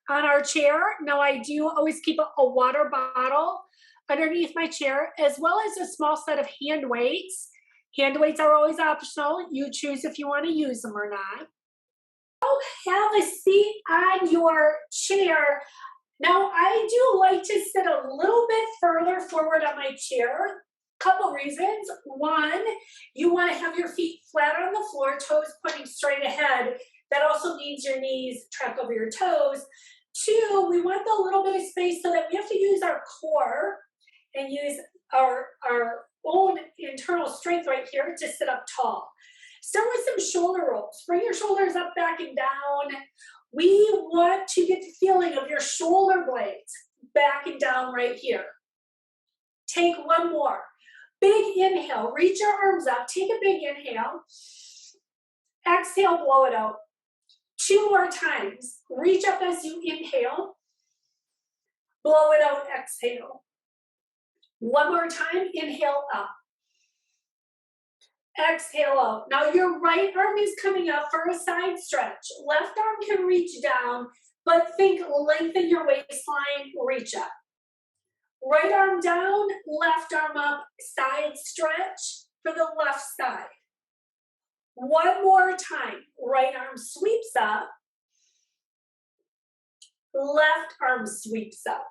on our chair. Now I do always keep a water bottle underneath my chair, as well as a small set of hand weights. Hand weights are always optional. You choose if you want to use them or not. Have a seat on your chair. Now I do like to sit a little bit further forward on my chair. Couple reasons. One, you want to have your feet flat on the floor, toes pointing straight ahead. That also means your knees track over your toes. Two, we want a little bit of space so that we have to use our core and use our own internal strength right here to sit up tall. Start with some shoulder rolls. Bring your shoulders up, back, and down. We want to get the feeling of your shoulder blades back and down right here. Take one more. Big inhale. Reach your arms up. Take a big inhale. Exhale, blow it out. Two more times. Reach up as you inhale. Blow it out, exhale. One more time, inhale up. Exhale out. Now your right arm is coming up for a side stretch. Left arm can reach down, but think lengthen your waistline, reach up. Right arm down, left arm up, side stretch for the left side. One more time. Right arm sweeps up. Left arm sweeps up.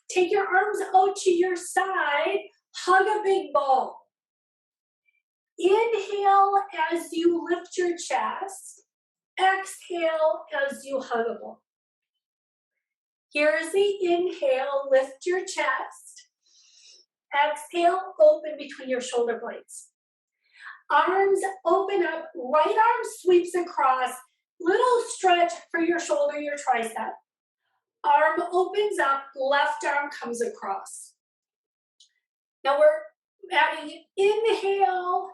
Take your arms out to your side. Hug a big ball. Inhale as you lift your chest. Exhale as you hug a ball. Here's the inhale. Lift your chest. Exhale, open between your shoulder blades. Arms open up, right arm sweeps across, little stretch for your shoulder, your tricep. Arm opens up, left arm comes across. Now we're adding inhale,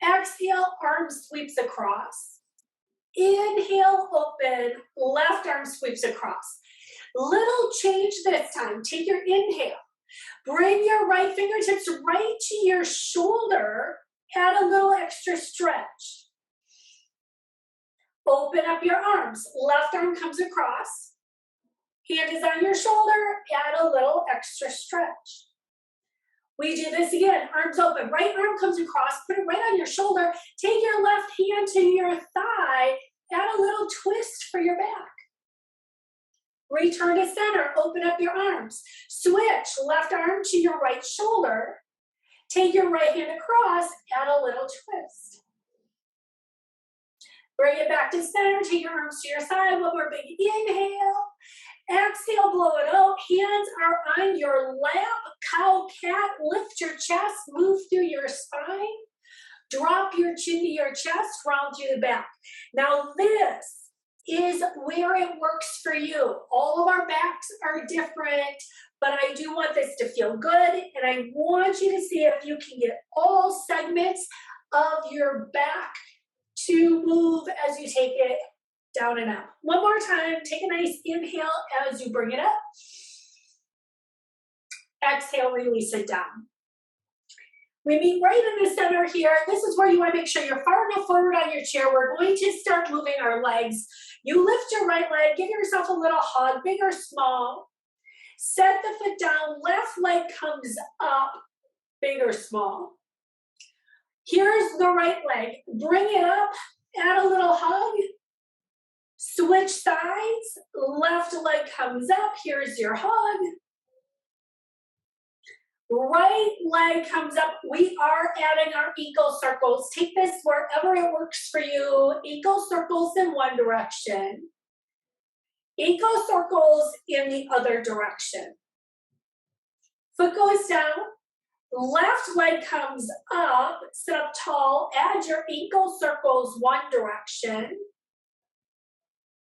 exhale, arm sweeps across. Inhale, open, left arm sweeps across. Little change this time. Take your inhale. Bring your right fingertips right to your shoulder. Add a little extra stretch. Open up your arms. Left arm comes across. Hand is on your shoulder. Add a little extra stretch. We do this again. Arms open. Right arm comes across. Put it right on your shoulder. Take your left hand to your thigh. Add a little twist for your back. Return to center. Open up your arms. Switch. Left arm to your right shoulder. Take your right hand across, add a little twist. Bring it back to center, take your arms to your side, one more big inhale. Exhale, blow it out. Hands are on your lap, cow cat. Lift your chest, move through your spine. Drop your chin to your chest, round through the back. Now this is where it works for you. All of our backs are different. But I do want this to feel good, and I want you to see if you can get all segments of your back to move as you take it down and up. One more time, take a nice inhale as you bring it up. Exhale, release it down. We meet right in the center here. This is where you want to make sure you're far enough forward on your chair. We're going to start moving our legs. You lift your right leg, give yourself a little hug, big or small. Set the foot down, left leg comes up, big or small. Here's the right leg. Bring it up, add a little hug. Switch sides, left leg comes up, here's your hug. Right leg comes up. We are adding our ankle circles. Take this wherever it works for you. Ankle circles in one direction. Ankle circles in the other direction. Foot goes down, left leg comes up, sit up tall, add your ankle circles one direction.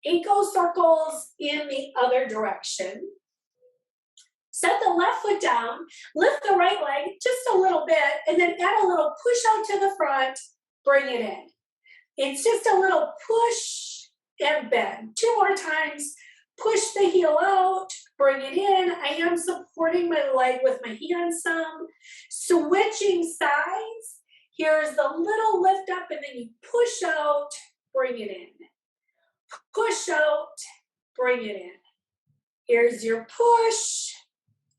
Ankle circles in the other direction. Set the left foot down, lift the right leg just a little bit, and then add a little push out to the front, bring it in. It's just a little push and bend. Two more times. Push the heel out, bring it in. I am supporting my leg with my hands some. Switching sides. Here's the little lift up and then you push out, bring it in. push out, bring it in. Here's your push,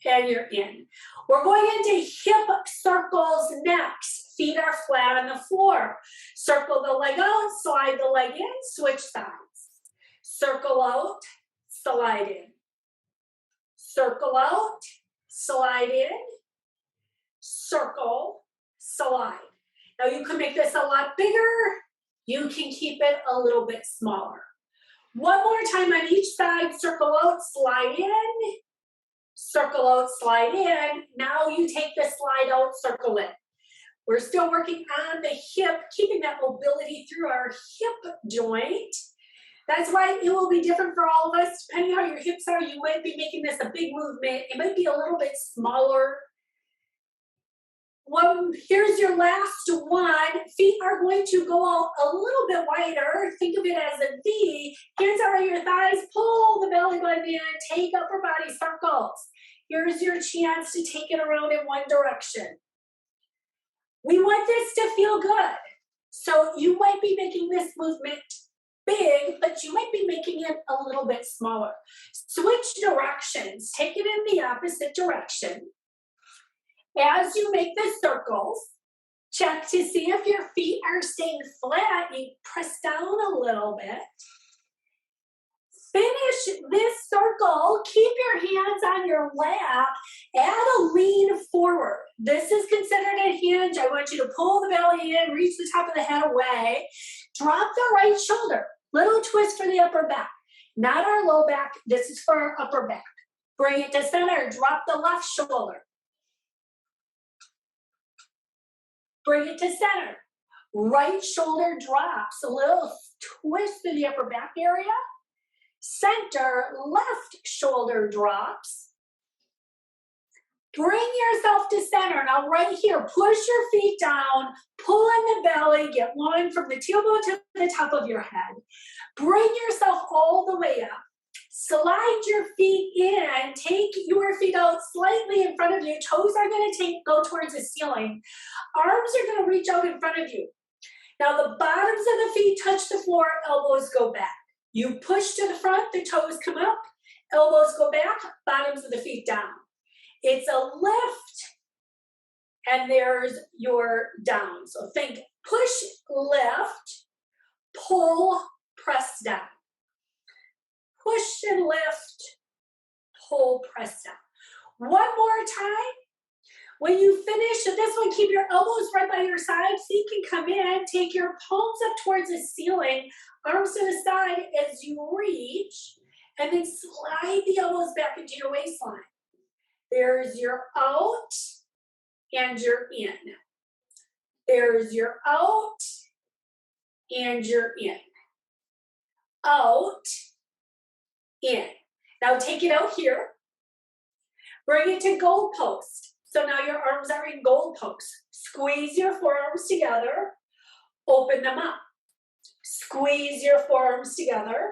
and you're in. We're going into hip circles next. Feet are flat on the floor. Circle the leg out, slide the leg in, switch sides. Circle out, slide in. Circle out, slide in. Circle, slide. Now you can make this a lot bigger. You can keep it a little bit smaller. One more time on each side. Circle out, slide in. Circle out, slide in. Now you take the slide out, circle in. We're still working on the hip, keeping that mobility through our hip joint. That's why it will be different for all of us. Depending on how your hips are, you might be making this a big movement. It might be a little bit smaller. Here's your last one. Feet are going to go out a little bit wider. Think of it as a V. Hands are on your thighs. Pull the belly button in. Take upper body circles. Here's your chance to take it around in one direction. We want this to feel good. So you might be making this movement big, but you might be making it a little bit smaller. Switch directions. Take it in the opposite direction. As you make the circles, check to see if your feet are staying flat. You press down a little bit. Finish this circle. Keep your hands on your lap. Add a lean forward. This is considered a hinge. I want you to pull the belly in, reach the top of the head away. Drop the right shoulder. Little twist for the upper back. Not our low back. This is for our upper back. Bring it to center. Drop the left shoulder. Bring it to center. Right shoulder drops. A little twist through the upper back area. Center, left shoulder drops. Bring yourself to center. Now right here, push your feet down, pull in the belly, get one from the tailbone to the top of your head. Bring yourself all the way up. Slide your feet in, take your feet out slightly in front of you. Toes are going to go towards the ceiling. Arms are going to reach out in front of you. Now the bottoms of the feet touch the floor, elbows go back. You push to the front, the toes come up, elbows go back, bottoms of the feet down. It's a lift, and there's your down. So think push, lift, pull, press down. Push and lift, pull, press down. One more time. When you finish this one, keep your elbows right by your side. Feet can come in. Take your palms up towards the ceiling. Arms to the side as you reach. And then slide the elbows back into your waistline. There's your out and your in. There's your out and your in. Out, in. Now take it out here. Bring it to goal post. So now your arms are in goal post. Squeeze your forearms together. Open them up. Squeeze your forearms together.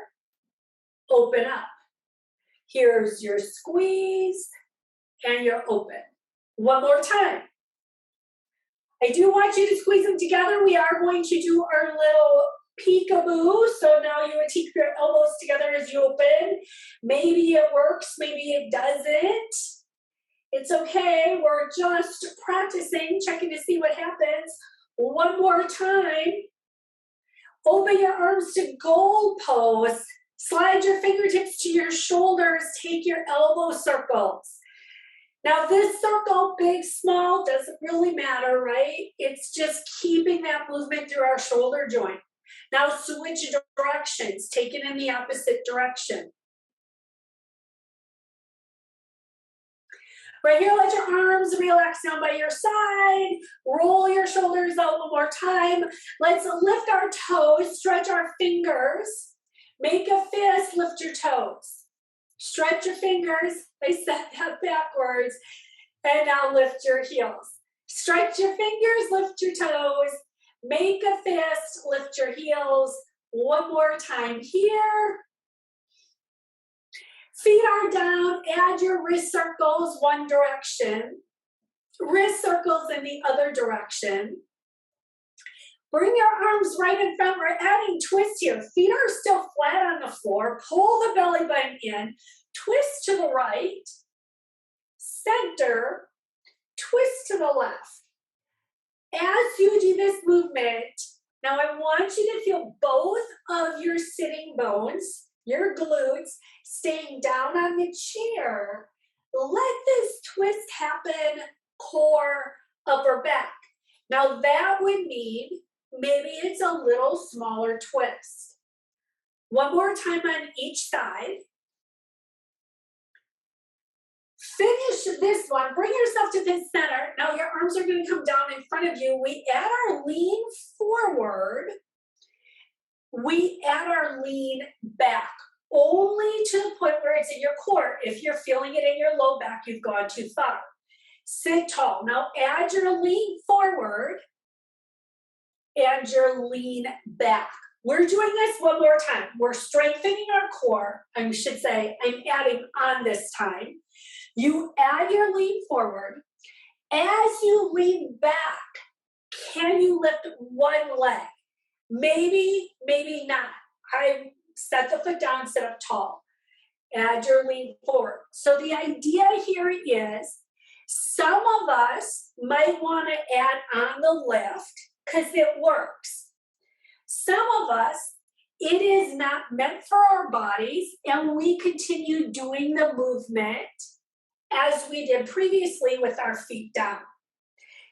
Open up. Here's your squeeze and your open. One more time. I do want you to squeeze them together. We are going to do our little peekaboo. So now you would keep your elbows together as you open. Maybe it works, maybe it doesn't. It's okay. We're just practicing, checking to see what happens. One more time. Open your arms to goal pose. Slide your fingertips to your shoulders. Take your elbow circles. Now this circle, big, small, doesn't really matter, right? It's just keeping that movement through our shoulder joint. Now switch directions. Take it in the opposite direction. Right here, let your arms relax down by your side. Roll your shoulders out one more time. Let's lift our toes, stretch our fingers. Make a fist, lift your toes. Stretch your fingers. I said that backwards. And now lift your heels. Stretch your fingers, lift your toes. Make a fist, lift your heels. One more time here. Feet are down, add your wrist circles one direction. Wrist circles in the other direction. Bring your arms right in front. We're adding twist here. Feet are still flat on the the floor, pull the belly button in, twist to the right, center, twist to the left. As you do this movement, now I want you to feel both of your sitting bones, your glutes, staying down on the chair. Let this twist happen, core, upper back. Now that would mean maybe it's a little smaller twist. One more time on each side. Finish this one. Bring yourself to the center. Now your arms are going to come down in front of you. We add our lean forward. We add our lean back, only to the point where it's in your core. If you're feeling it in your low back, you've gone too far. Sit tall. Now add your lean forward and your lean back. We're doing this one more time. We're strengthening our core. I should say I'm adding on this time. You add your lean forward. As you lean back, can you lift one leg? Maybe, maybe not. I set the foot down, sit up tall. Add your lean forward. So the idea here is some of us might want to add on the lift because it works. Some of us, it is not meant for our bodies, and we continue doing the movement as we did previously with our feet down.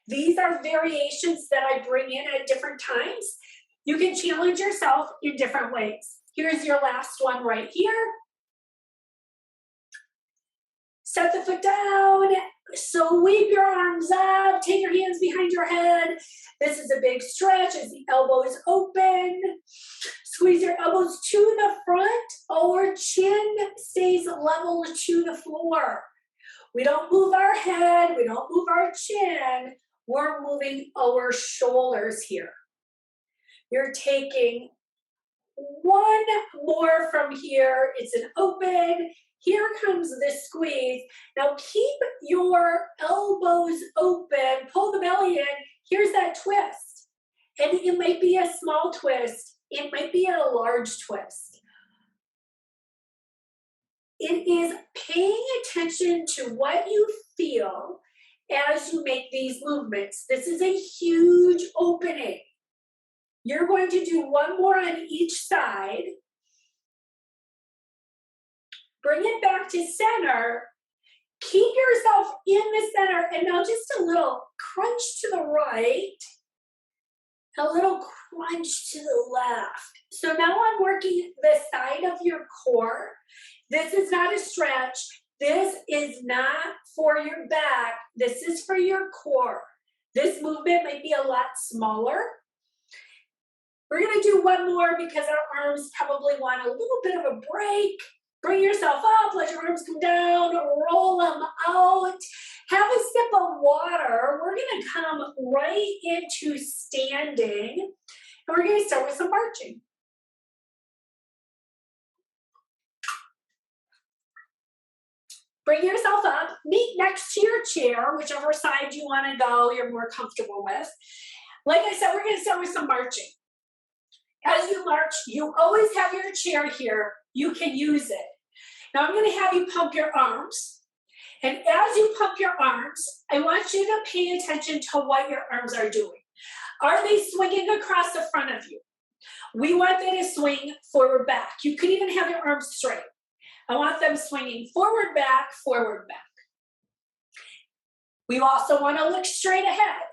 These are variations that I bring in at different times. You can challenge yourself in different ways. Here's your last one right here. Set the foot down, sweep your arms up, take your hands behind your head. This is a big stretch as the elbows open. Squeeze your elbows to the front, our chin stays level to the floor. We don't move our head, we don't move our chin, we're moving our shoulders here. You're taking one more from here, it's an open. Here comes the squeeze. Now keep your elbows open, pull the belly in. Here's that twist. And it might be a small twist. It might be a large twist. It is paying attention to what you feel as you make these movements. This is a huge opening. You're going to do one more on each side. Bring it back to center. Keep yourself in the center. And now just a little crunch to the right. A little crunch to the left. So now I'm working the side of your core. This is not a stretch. This is not for your back. This is for your core. This movement might be a lot smaller. We're going to do one more because our arms probably want a little bit of a break. Bring yourself up, let your arms come down, roll them out. Have a sip of water. We're going to come right into standing. And we're going to start with some marching. Bring yourself up, meet next to your chair, whichever side you want to go, you're more comfortable with. Like I said, we're going to start with some marching. As you march, you always have your chair here. You can use it. Now I'm going to have you pump your arms. And as you pump your arms, I want you to pay attention to what your arms are doing. Are they swinging across the front of you? We want them to swing forward back. You could even have your arms straight. I want them swinging forward back, forward back. We also want to look straight ahead.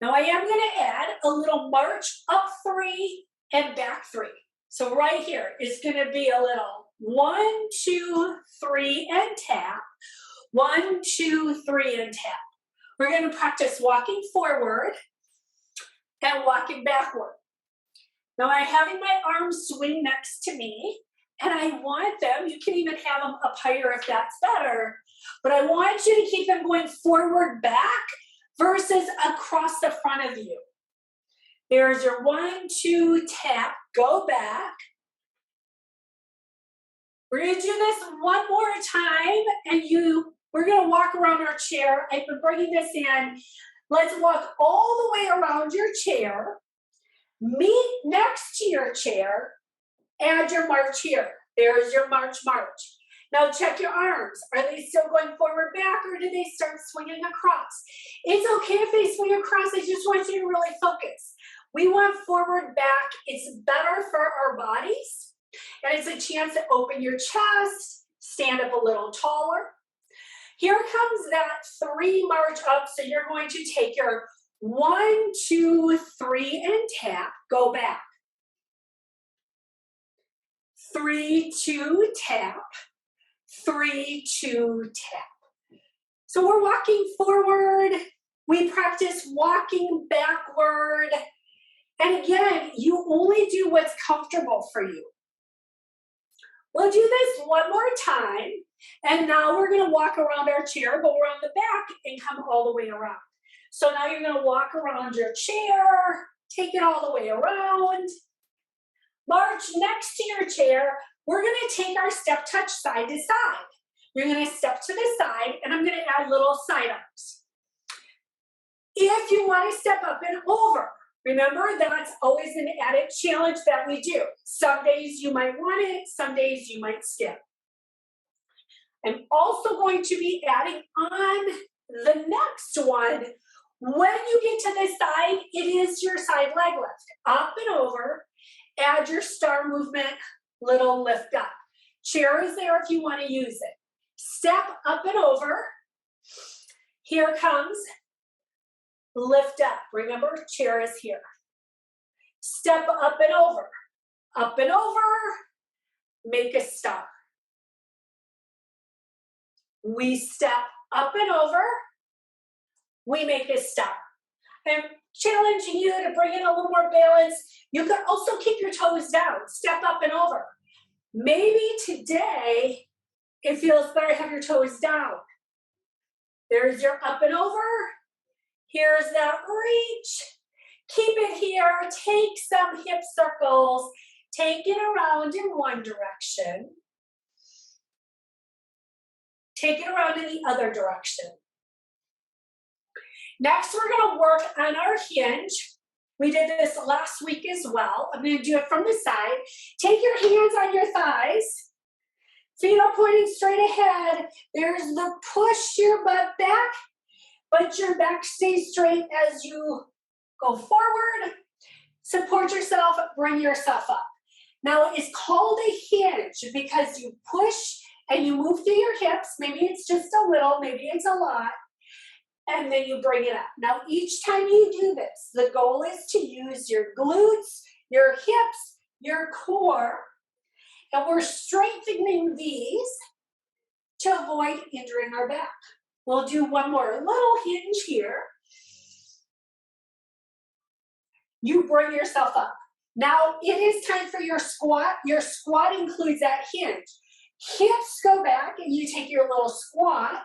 Now I am going to add a little march up 3 and back 3. So right here is going to be a little 1, 2, 3 and tap. 1, 2, 3 and tap. We're going to practice walking forward and walking backward. Now I'm having my arms swing next to me and I want them, you can even have them up higher if that's better, but I want you to keep them going forward back versus across the front of you. There's your 1, 2, tap, go back. We're gonna do this one more time and we're gonna walk around our chair. I've been bringing this in. Let's walk all the way around your chair, meet next to your chair, Add your march here. There's your march, march. Now check your arms. Are they still going forward, back, or do they start swinging across? It's okay if they swing across. I just want you to really focus. We want forward, back. It's better for our bodies. And it's a chance to open your chest, stand up a little taller. Here comes that 3 march up. So you're going to take your 1, 2, 3 and tap. Go back. 3, 2, tap. 3, 2, tap. So we're walking forward. We practice walking backward. And again, you only do what's comfortable for you. We'll do this one more time. And now we're going to walk around our chair, but we're on the back and come all the way around. So now you're going to walk around your chair, take it all the way around. March next to your chair. We're going to take our step touch side to side. You're going to step to the side, and I'm going to add little side arms. If you want to step up and over, remember that's always an added challenge that we do. Some days you might want it, some days you might skip. I'm also going to be adding on the next one. When you get to this side, it is your side leg lift. Up and over, add your star movement, little lift up. Chair is there if you want to use it. Step up and over. Here comes lift up. Remember, chair is here. Step up and over. Up and over, make a star. We step up and over, we make a star. I'm challenging you to bring in a little more balance. You can also keep your toes down, step up and over. Maybe today it feels better to have your toes down. There's your up and over. Here's that reach. Keep it here. Take some hip circles. Take it around in one direction. Take it around in the other direction. Next, we're going to work on our hinge. We did this last week as well. I'm going to do it from the side. Take your hands on your thighs. Feet are pointing straight ahead. There's the push your butt back, but your back stays straight as you go forward. Support yourself, bring yourself up. Now, it's called a hinge because you push and you move through your hips. Maybe it's just a little, maybe it's a lot. And then you bring it up. Now, each time you do this, the goal is to use your glutes, your hips, your core, and we're strengthening these to avoid injuring our back. We'll do one more little hinge here. You bring yourself up. Now, it is time for your squat. Your squat includes that hinge. Hips go back, and you take your little squat,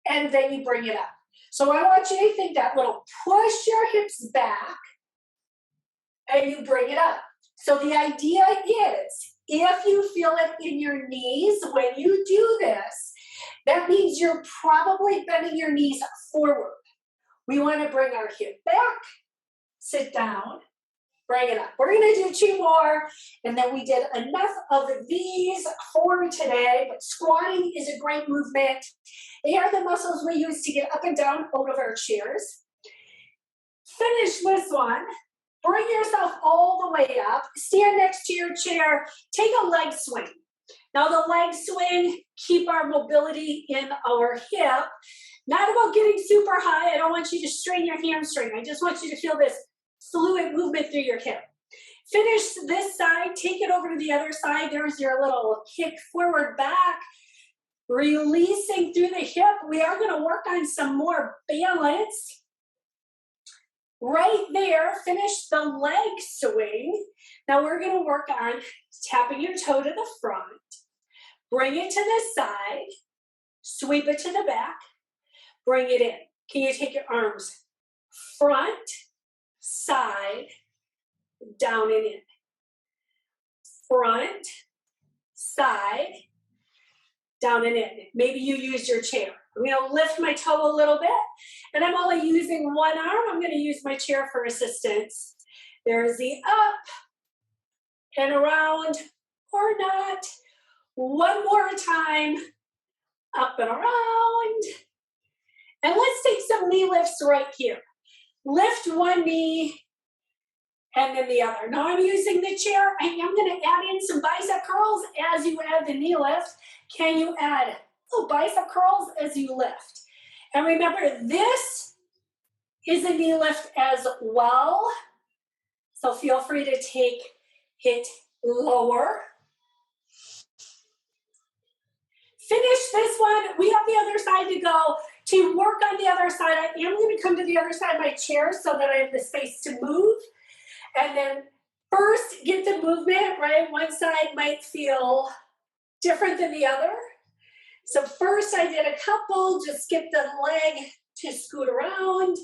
and then you bring it up. So I want you to think that little push your hips back and you bring it up. So the idea is if you feel it in your knees when you do this, that means you're probably bending your knees forward. We want to bring our hip back, sit down, bring it up. We're going to do 2 more, and then we did enough of these for today, but squatting is a great movement. They are the muscles we use to get up and down out of our chairs. Finish this one. Bring yourself all the way up. Stand next to your chair. Take a leg swing. Now the leg swing, keep our mobility in our hip. Not about getting super high. I don't want you to strain your hamstring. I just want you to feel this fluid movement through your hip. Finish this side, take it over to the other side. There's your little kick forward back. Releasing through the hip. We are going to work on some more balance. Right there, finish the leg swing. Now we're going to work on tapping your toe to the front. Bring it to the side. Sweep it to the back. Bring it in. Can you take your arms front, side, down and in. Front, side, down and in. Maybe you use your chair. I'm going to lift my toe a little bit, and I'm only using one arm. I'm going to use my chair for assistance. There's the up, and around or not. One more time, up and around. And let's take some knee lifts right here. Lift one knee and then the other. Now I'm using the chair. I am going to add in some bicep curls as you add the knee lift. Can you add bicep curls as you lift? And remember, this is a knee lift as well. So feel free to take it lower. Finish this one. We have the other side to go. To work on the other side, I am going to come to the other side of my chair so that I have the space to move. And then first get the movement, right? One side might feel different than the other. So first I did a couple, just skip the leg to scoot around.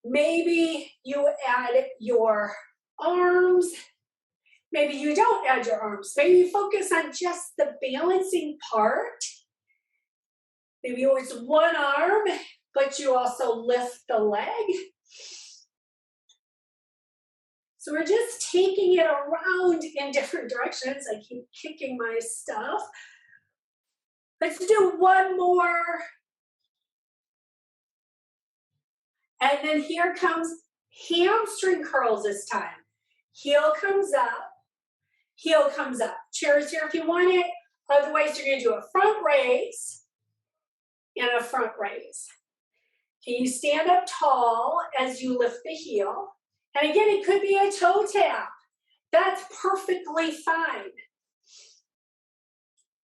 Maybe you add your arms. Maybe you don't add your arms. Maybe you focus on just the balancing part. Maybe you use one arm, but you also lift the leg. So we're just taking it around in different directions. I keep kicking my stuff. Let's do one more. And then here comes hamstring curls this time. Heel comes up, heel comes up. Chairs here if you want it. Otherwise, you're going to do a front raise and a front raise. Can you stand up tall as you lift the heel? And again, it could be a toe tap. That's perfectly fine.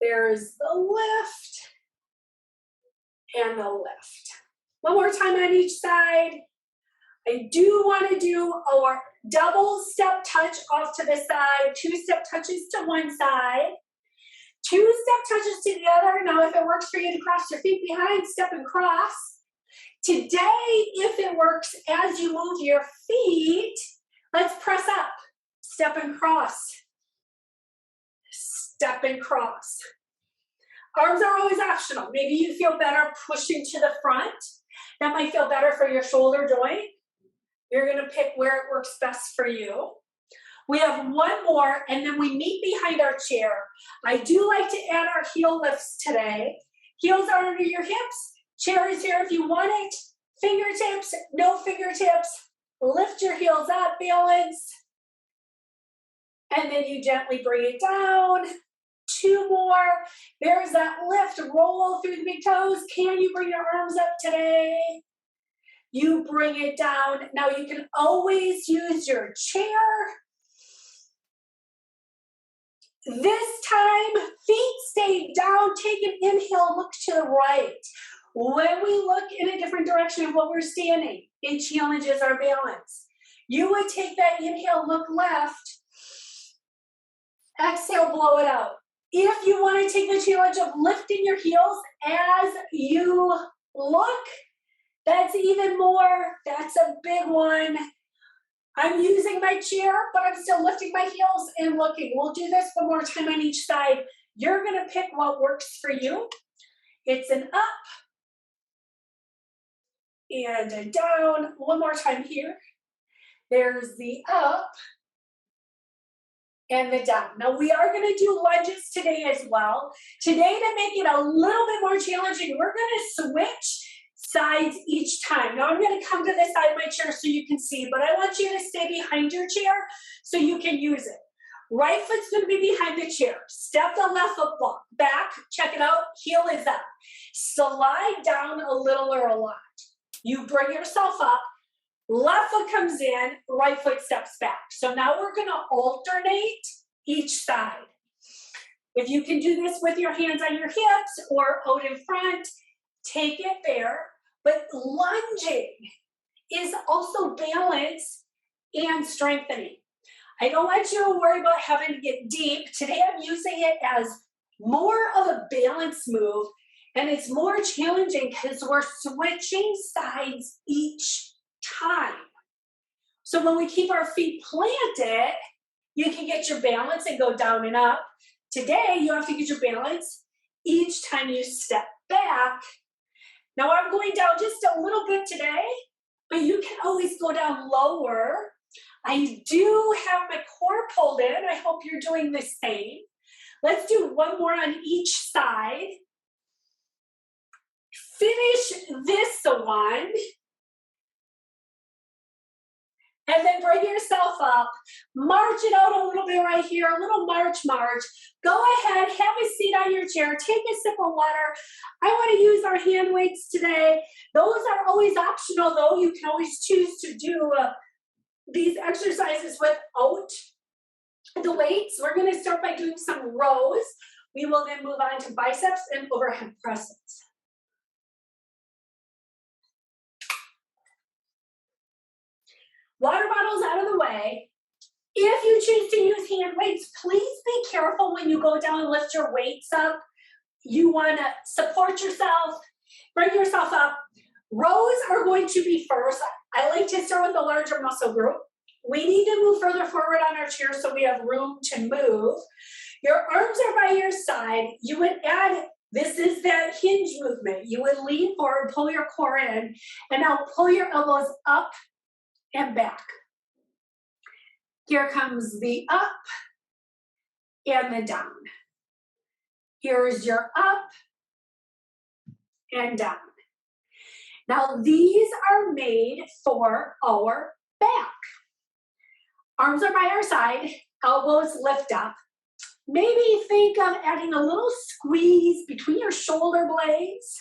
There's the lift and the lift. One more time on each side. I do want to do our double step touch off to the side, 2 step touches to one side, 2 step touches to the other. Now, if it works for you to cross your feet behind, step and cross. Today, if it works as you move your feet, let's press up, step and cross, step and cross. Arms are always optional. Maybe you feel better pushing to the front. That might feel better for your shoulder joint. You're going to pick where it works best for you. We have one more, and then we meet behind our chair. I do like to add our heel lifts today. Heels are under your hips. Chair is here if you want it. Fingertips, no fingertips. Lift your heels up, balance. And then you gently bring it down. 2 more. There's that lift. Roll through the big toes. Can you bring your arms up today? You bring it down. Now you can always use your chair. This time, feet stay down. Take an inhale, look to the right. When we look in a different direction of what we're standing, it challenges our balance. You would take that inhale, look left. Exhale, blow it out. If you want to take the challenge of lifting your heels as you look, that's even more. That's a big one. I'm using my chair, but I'm still lifting my heels and looking. We'll do this one more time on each side. You're going to pick what works for you. It's an up and a down. One more time here. There's the up and the down. Now we are going to do lunges today as well. Today, to make it a little bit more challenging, we're going to switch sides each time. Now I'm going to come to the side of my chair so you can see, but I want you to stay behind your chair so you can use it. Right foot's going to be behind the chair. Step the left foot back. Check it out. Heel is up. Slide down a little or a lot. You bring yourself up. Left foot comes in. Right foot steps back. So now we're going to alternate each side. If you can do this with your hands on your hips or out in front, take it there. But lunging is also balance and strengthening. I don't want you to worry about having to get deep. Today I'm using it as more of a balance move, and it's more challenging because we're switching sides each time. So when we keep our feet planted, you can get your balance and go down and up. Today, you have to get your balance each time you step back. Now I'm going down just a little bit today, but you can always go down lower. I do have my core pulled hold it. I hope you're doing the same. Let's do one more on each side. Finish this one. And then bring yourself up. March it out a little bit right here, a little march. Go ahead, have a seat on your chair, take a sip of water. I want to use our hand weights today. Those are always optional though. You can always choose to do these exercises without the weights. We're going to start by doing some rows. We will then move on to biceps and overhead presses. Water bottles out of the way. If you choose to use hand weights, please be careful when you go down and lift your weights up. You want to support yourself, bring yourself up. Rows are going to be first. I like to start with the larger muscle group. We need to move further forward on our chair so we have room to move. Your arms are by your side. You would add, this is that hinge movement. You would lean forward, pull your core in, and now pull your elbows up and back. Here comes the up and the down. Here's your up and down. Now these are made for our back. Arms are by our side, elbows lift up. Maybe think of adding a little squeeze between your shoulder blades.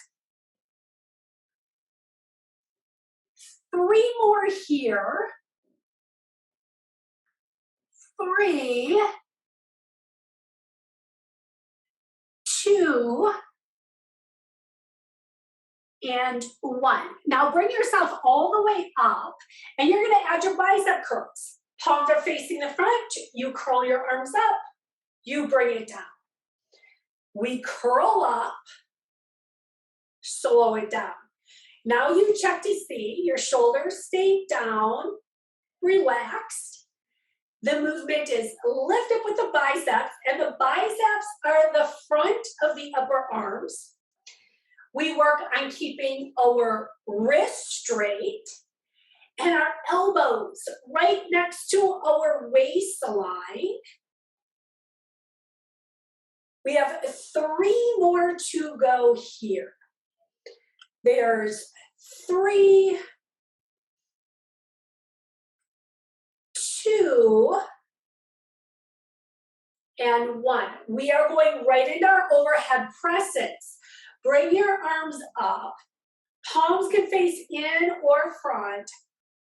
3 more here. 3, 2, and 1. Now bring yourself all the way up, and you're going to add your bicep curls. Palms are facing the front. You curl your arms up. You bring it down. We curl up, slow it down. Now you check to see your shoulders stay down, relaxed. The movement is lift up with the biceps, and the biceps are the front of the upper arms. We work on keeping our wrists straight and our elbows right next to our waistline. We have 3 more to go here. There's 3, 2, and 1. We are going right into our overhead presses. Bring your arms up. Palms can face in or front.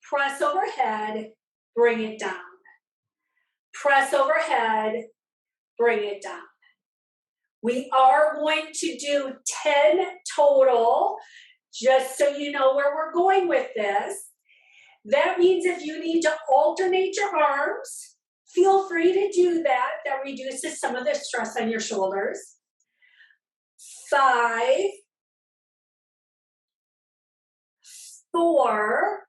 Press overhead, bring it down. Press overhead, bring it down. We are going to do 10 total, just so you know where we're going with this. That means if you need to alternate your arms, feel free to do that. That reduces some of the stress on your shoulders. 5, 4,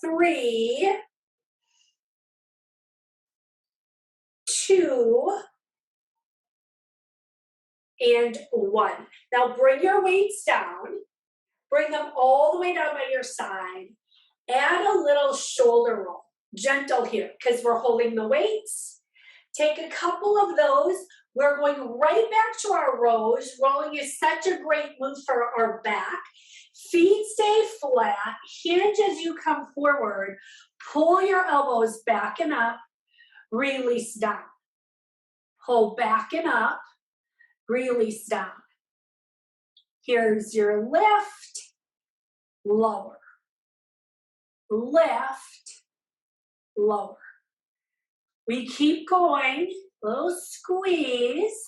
3, 2, and 1. Now bring your weights down. Bring them all the way down by your side. Add a little shoulder roll. Gentle here, because we're holding the weights. Take a couple of those. We're going right back to our rows. Rolling is such a great move for our back. Feet stay flat. Hinge as you come forward. Pull your elbows back and up. Release down. Pull back and up. Release down. Here's your lift. Lower. Lift. Lower. We keep going. Little squeeze.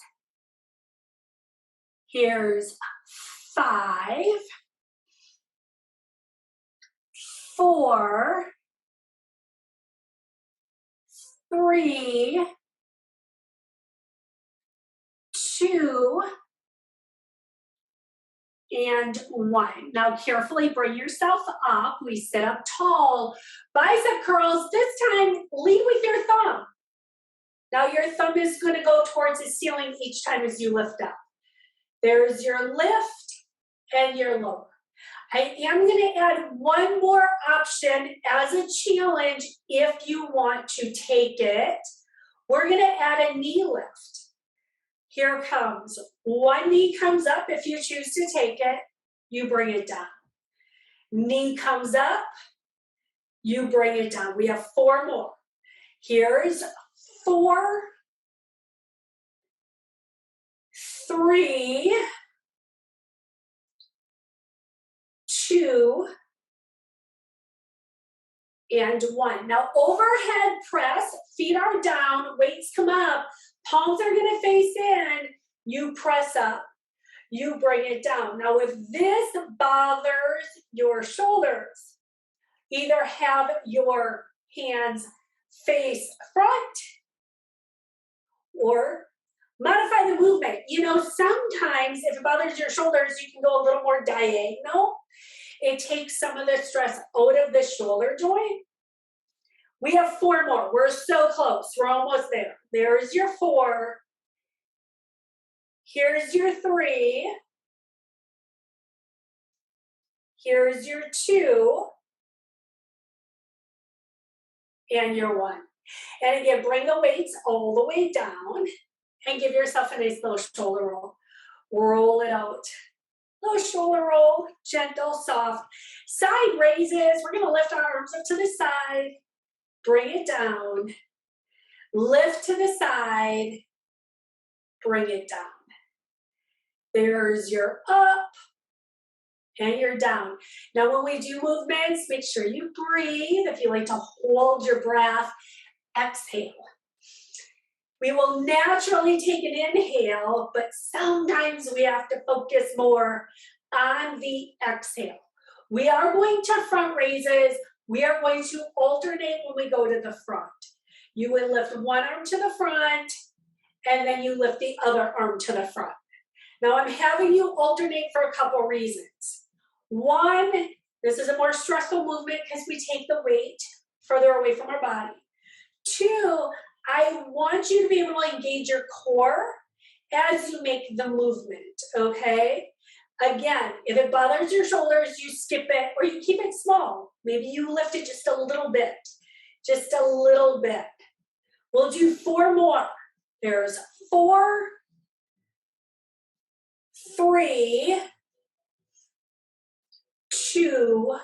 Here's 5, 4, 3, 2, and 1. Now carefully bring yourself up. We sit up tall. Bicep curls. This time, lead with your thumb. Now your thumb is going to go towards the ceiling each time as you lift up. There's your lift and your lower. I am going to add one more option as a challenge if you want to take it. We're going to add a knee lift. Here comes. One knee comes up if you choose to take it. You bring it down. Knee comes up. You bring it down. We have 4 more. Here's 4, 3, 2, and 1. Now overhead press, feet are down, weights come up, palms are gonna face in, you press up, you bring it down. Now if this bothers your shoulders, either have your hands face front or modify the movement. You know, sometimes if it bothers your shoulders, you can go a little more diagonal. It takes some of the stress out of the shoulder joint. We have 4 more. We're so close. We're almost there. There's your 4. Here's your 3. Here's your 2. And your 1. And again, bring the weights all the way down and give yourself a nice little shoulder roll. Roll it out. Little shoulder roll, gentle, soft. Side raises. We're going to lift our arms up to the side. Bring it down. Lift to the side. Bring it down. There's your up and your down. Now when we do movements, make sure you breathe. If you like to hold your breath, exhale. We will naturally take an inhale, but sometimes we have to focus more on the exhale. We are going to front raises. We are going to alternate when we go to the front. You would lift one arm to the front, and then you lift the other arm to the front. Now I'm having you alternate for a couple reasons. 1, this is a more stressful movement because we take the weight further away from our body. 2, I want you to be able to engage your core as you make the movement, okay? Again, if it bothers your shoulders, you skip it or you keep it small. Maybe you lift it just a little bit, just a little bit. We'll do 4 more. There's 4, 3, 2,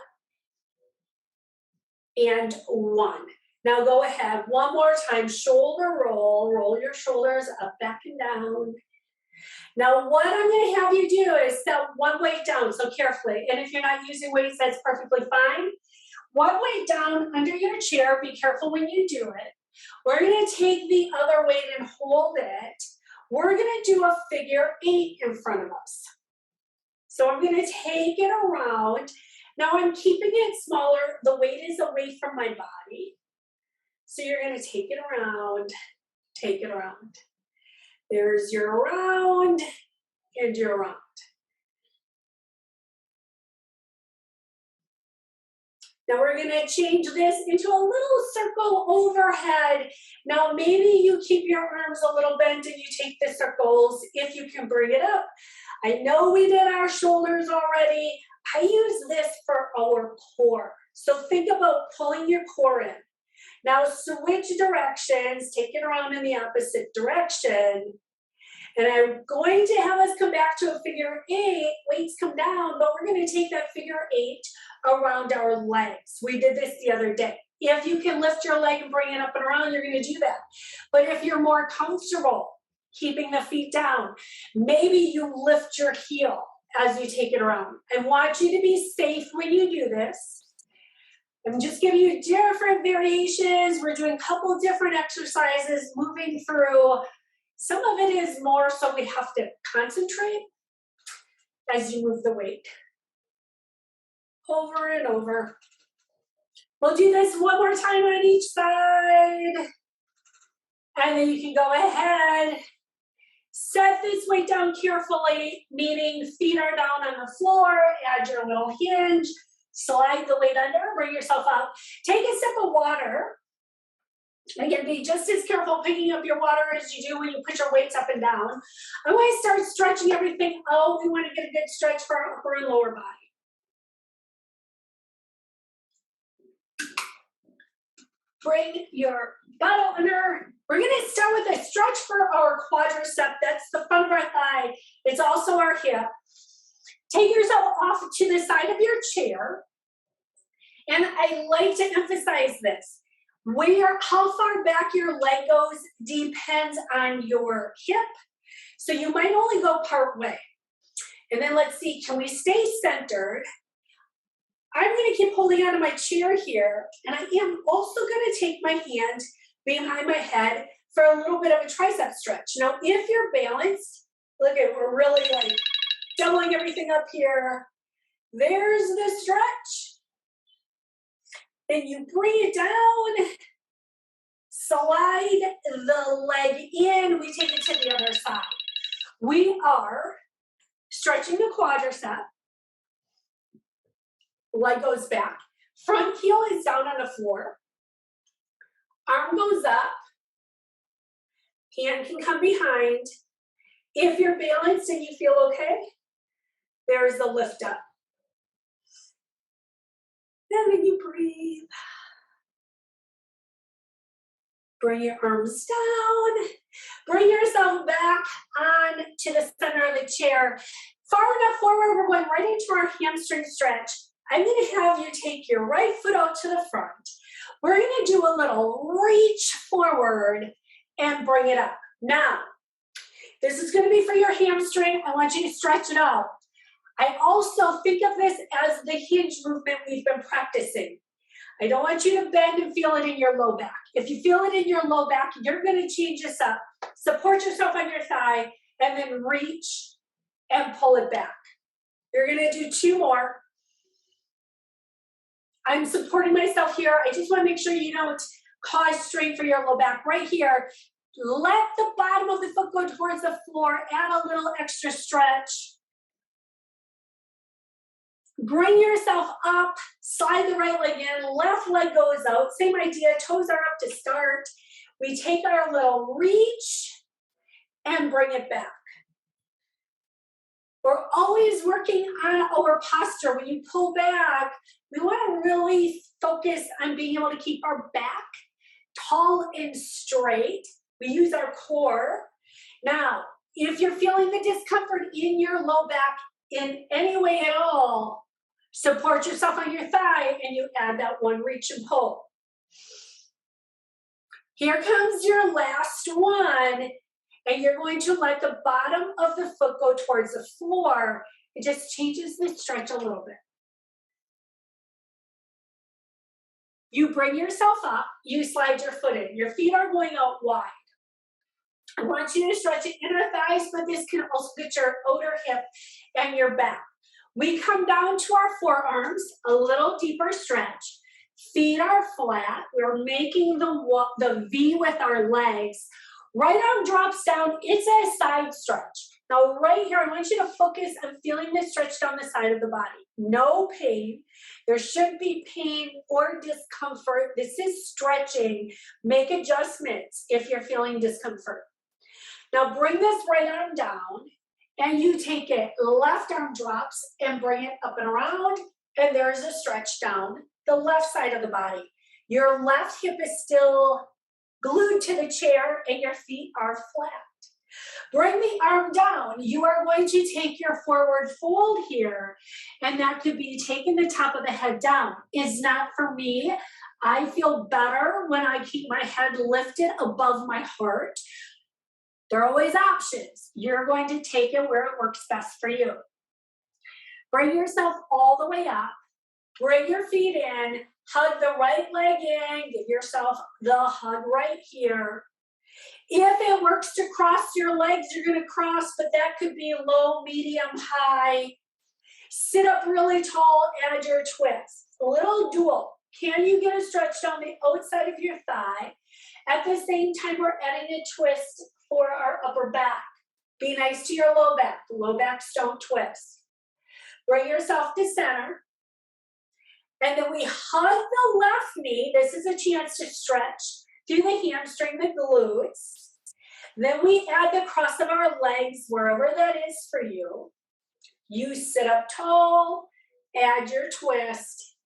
and 1. Now go ahead, one more time, shoulder roll, roll your shoulders up, back, and down. Now what I'm gonna have you do is set one weight down, so carefully, and if you're not using weights, that's perfectly fine. One weight down under your chair, be careful when you do it. We're gonna take the other weight and hold it. We're gonna do a figure 8 in front of us. So I'm gonna take it around. Now I'm keeping it smaller, the weight is away from my body. So you're going to take it around, take it around. There's your around and your around. Now we're going to change this into a little circle overhead. Now maybe you keep your arms a little bent and you take the circles if you can bring it up. I know we did our shoulders already. I use this for our core. So think about pulling your core in. Now switch directions, take it around in the opposite direction. And I'm going to have us come back to a figure 8, weights come down, but we're going to take that figure 8 around our legs. We did this the other day. If you can lift your leg and bring it up and around, you're going to do that. But if you're more comfortable keeping the feet down, maybe you lift your heel as you take it around. I want you to be safe when you do this. I'm just giving you different variations. We're doing a couple different exercises, moving through. Some of it is more so we have to concentrate as you move the weight. Over and over. We'll do this one more time on each side. And then you can go ahead. Set this weight down carefully, meaning feet are down on the floor. Add your little hinge. Slide the weight under, bring yourself up. Take a sip of water. Again, be just as careful picking up your water as you do when you put your weights up and down. I want to start stretching everything out. We want to get a good stretch for our upper and lower body. Bring your butt under. We're gonna start with a stretch for our quadricep. That's the front of our thigh. It's also our hip. Take yourself off to the side of your chair. And I like to emphasize this. How far back your leg goes depends on your hip. So you might only go part way. And then let's see, can we stay centered? I'm gonna keep holding onto my chair here, and I am also gonna take my hand behind my head for a little bit of a tricep stretch. Now, if you're balanced, look at, we're really like doubling everything up here. There's the stretch. Then you bring it down, slide the leg in, we take it to the other side. We are stretching the quadricep, leg goes back, front heel is down on the floor, arm goes up, hand can come behind. If you're balanced and you feel okay, there's the lift up. And then you breathe. Bring your arms down. Bring yourself back on to the center of the chair. Far enough forward, we're going right into our hamstring stretch. I'm going to have you take your right foot out to the front. We're going to do a little reach forward and bring it up. Now, this is going to be for your hamstring. I want you to stretch it out. I also think of this as the hinge movement we've been practicing. I don't want you to bend and feel it in your low back. If you feel it in your low back, you're going to change this up. Support yourself on your thigh and then reach and pull it back. You're going to do 2 more. I'm supporting myself here. I just want to make sure you don't cause strain for your low back. Right here, let the bottom of the foot go towards the floor. Add a little extra stretch. Bring yourself up, slide the right leg in, left leg goes out. Same idea, toes are up to start. We take our little reach and bring it back. We're always working on our posture. When you pull back, we want to really focus on being able to keep our back tall and straight. We use our core. Now, if you're feeling the discomfort in your low back in any way at all, support yourself on your thigh and you add that one reach and pull. Here comes your last one, and you're going to let the bottom of the foot go towards the floor. It just changes the stretch a little bit. You bring yourself up, you slide your foot in. Your feet are going out wide. I want you to stretch your inner thighs, but this can also get your outer hip and your back. We come down to our forearms, a little deeper stretch. Feet are flat. We're making the V with our legs. Right arm drops down. It's a side stretch. Now, right here, I want you to focus on feeling the stretch down the side of the body. No pain. There shouldn't be pain or discomfort. This is stretching. Make adjustments if you're feeling discomfort. Now, bring this right arm down. And you take it, left arm drops and bring it up and around, and there's a stretch down the left side of the body. Your left hip is still glued to the chair and your feet are flat. Bring the arm down. You are going to take your forward fold here, and that could be taking the top of the head down. It's not for me. I feel better when I keep my head lifted above my heart. There are always options. You're going to take it where it works best for you. Bring yourself all the way up. Bring your feet in. Hug the right leg in. Give yourself the hug right here. If it works to cross your legs, you're going to cross, but that could be low, medium, high. Sit up really tall, add your twist. A little dual. Can you get a stretch down the outside of your thigh? At the same time, we're adding a twist for our upper back. Be nice to your low back. The low backs don't twist. Bring yourself to center. And then we hug the left knee. This is a chance to stretch through the hamstring, the glutes. Then we add the cross of our legs wherever that is for you. You sit up tall, add your twist,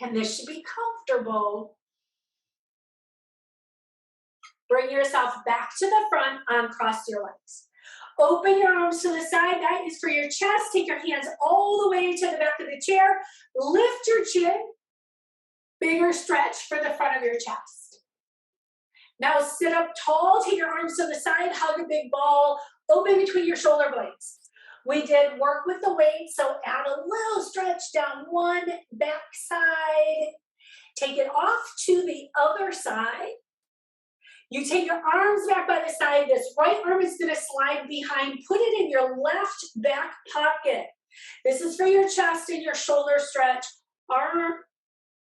and this should be comfortable. Bring yourself back to the front, uncross your legs. Open your arms to the side. That is for your chest. Take your hands all the way to the back of the chair. Lift your chin. Bigger stretch for the front of your chest. Now sit up tall. Take your arms to the side. Hug a big ball. Open between your shoulder blades. We did work with the weight, so add a little stretch down one back side. Take it off to the other side. You take your arms back by the side. This right arm is going to slide behind. Put it in your left back pocket. This is for your chest and your shoulder stretch. Arm,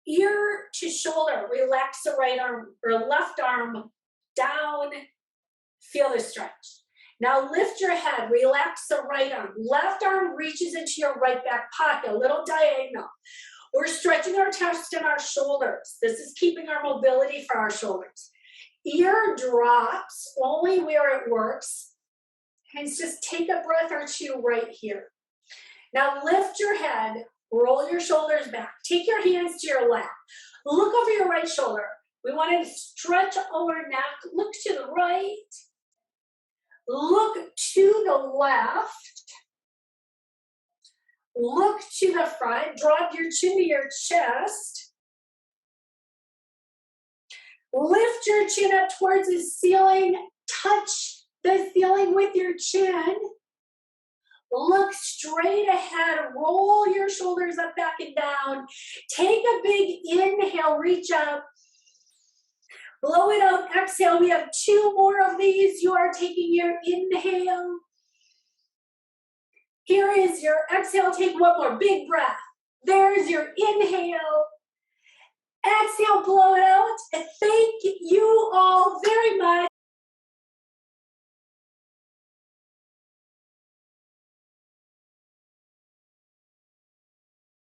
ear to shoulder. Relax the right arm or left arm down. Feel the stretch. Now lift your head. Relax the right arm. Left arm reaches into your right back pocket. A little diagonal. We're stretching our chest and our shoulders. This is keeping our mobility for our shoulders. Ear drops only where it works. And just take a breath or two right here. Now lift your head, roll your shoulders back. Take your hands to your lap. Look over your right shoulder. We want to stretch our neck. Look to the right. Look to the left. Look to the front. Drop your chin to your chest. Lift your chin up towards the ceiling. Touch the ceiling with your chin. Look straight ahead. Roll your shoulders up, back, and down. Take a big inhale. Reach up. Blow it out. Exhale. We have 2 more of these. You are taking your inhale. Here is your exhale. Take one more. Big breath. There's your inhale. Exhale, blow it out. And